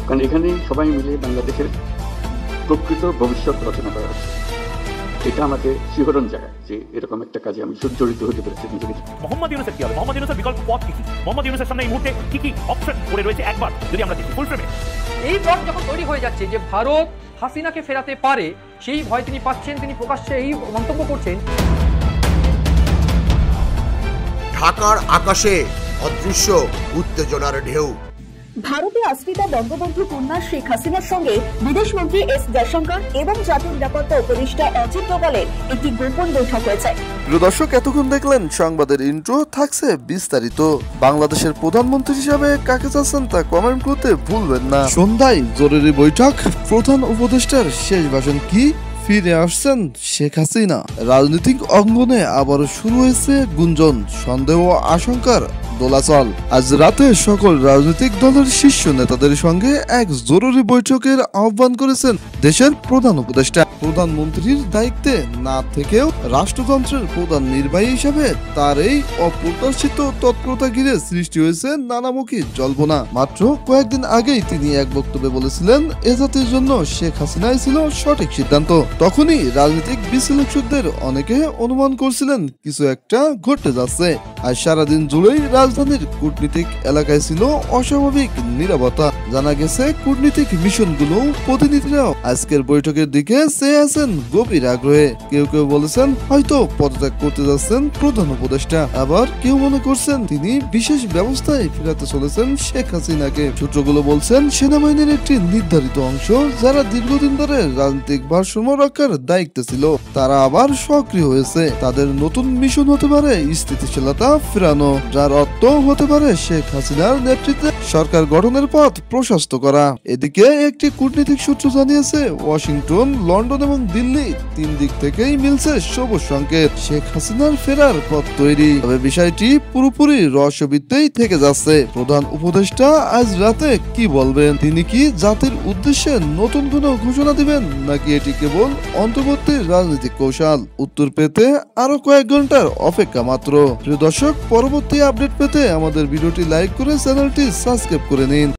কারণ এখানে সবাই মিলে বাংলাদেশের প্রকৃত ভবিষ্যৎ রচনা করা হচ্ছে। এটা আমাকে শিহরণ জায়গায় যে এরকম একটা কাজে আমি জড়িত হতে পেরেছি নিজেকে। মোহাম্মদ ইউনূসের কি হবে? মোহাম্মদ ইউনূসের বিকল্প পথ কি? মোহাম্মদ ইউনূসের সামনে এই মুহূর্তে কি অপশন পড়ে রয়েছে একবার যদি আমরা দেখি ফুল ফ্রেমে। এই ভয় যখন তৈরি হয়ে যাচ্ছে যে ভারত হাসিনাকে ফেরাতে পারে, সেই ভয় তিনি পাচ্ছেন, তিনি প্রকাশ্যে এই মন্তব্য করছেন। ঢাকার আকাশে অদৃশ্য উত্তেজনার ঢেউ। ভারতে আশ্রিতা বঙ্গবন্ধু কন্যা শেখ হাসিনার সঙ্গে বিদেশমন্ত্রী এস জয়শঙ্কর এবং জাতীয় নিরাপত্তা উপদেষ্টা অজিত ডোভালের একটি গোপন বৈঠক হয়েছে। প্রিয় দর্শক, এতক্ষণ দেখলেন সংবাদের ইন্ট্রো, থাকছে বিস্তারিত। বাংলাদেশের প্রধানমন্ত্রী হিসাবে কাকে চাচ্ছেন তা কমেন্ট করতে ভুলবেন না। সন্ধ্যায় জরুরি বৈঠক, প্রধান উপদেষ্টার শেষ ভাষণ কি, ফিরে আসছেন শেখ হাসিনা। রাজনৈতিক অঙ্গনে আবারও শুরু হয়েছে গুঞ্জন, সন্দেহ ও আশঙ্কার দোলাচল। আজ রাতে সকল রাজনৈতিক দলের শীর্ষ নেতাদের সঙ্গে এক জরুরি বৈঠকের আহ্বান করেছেন দেশের প্রধান উপদেষ্টা। প্রধানমন্ত্রীর দায়িত্বে না থেকেও রাষ্ট্রযন্ত্রের প্রধান নির্বাহী হিসেবে তার এই অপ্রত্যাশিত তৎপরতা ঘিরে সৃষ্টি হয়েছে নানামুখী জল্পনা। মাত্র কয়েকদিন আগেই তিনি এক বক্তব্যে বলেছিলেন এ জাতির জন্য শেখ হাসিনাই ছিল সঠিক সিদ্ধান্ত। তখনই রাজনৈতিক বিশ্লেষকদের অনেকে অনুমান করছিলেন কিছু একটা ঘটতে যাচ্ছে। আর সারাদিন জুড়েই রাজধানীর কূটনীতিক এলাকায় ছিল অস্বাভাবিক নীরবতা। জানা গেছে কূটনীতিক মিশনগুলো প্রতিনিধিরাও আজকের বৈঠকের দিকে চেয়ে আছেন গভীর আগ্রহে। কেউ কেউ বলেছেন হয়তো পদত্যাগ করতে যাচ্ছেন প্রধান উপদেষ্টা, আবার কেউ মনে করছেন তিনি বিশেষ ব্যবস্থায় ফেরাতে চলেছেন শেখ হাসিনাকে। সূত্রগুলো বলছেন সেনাবাহিনীর একটি নির্ধারিত অংশ যারা দীর্ঘদিন ধরে রাজনৈতিক ভারসাম্য রক্ষার দায়িত্বে ছিল তারা আবার সক্রিয় হয়েছে। তাদের নতুন মিশন হতে পারে স্থিতিশীলতা ফেরানো, যার অর্থ হতে পারে শেখ হাসিনার নেতৃত্বে সরকার গঠনের পথ প্রশস্ত করা। এদিকে একটি কূটনৈতিক সূত্র জানিয়েছে ওয়াশিংটন, লন্ডন এবং দিল্লি তিন দিক থেকেই মিলছে সবুজ সংকেত, শেখ হাসিনার ফেরার পথ তৈরি। তবে বিষয়টি পুরোপুরি রহস্যবিদ্যেই থেকে যাচ্ছে। প্রধান উপদেষ্টা আজ রাতে কি বলবেন? তিনি কি জাতির উদ্দেশ্যে নতুন কোনো ঘোষণা দিবেন, নাকি এটি কেবল অন্তর্বর্তী রাজনৈতিক কৌশল? উত্তর পেতে আরো কয়েক ঘন্টার অপেক্ষা মাত্র। প্রিয় দর্শক, পরবর্তী আপডেট পেতে আমাদের ভিডিওটি লাইক করে চ্যানেলটি সাবস্ক্রাইব করে নিন।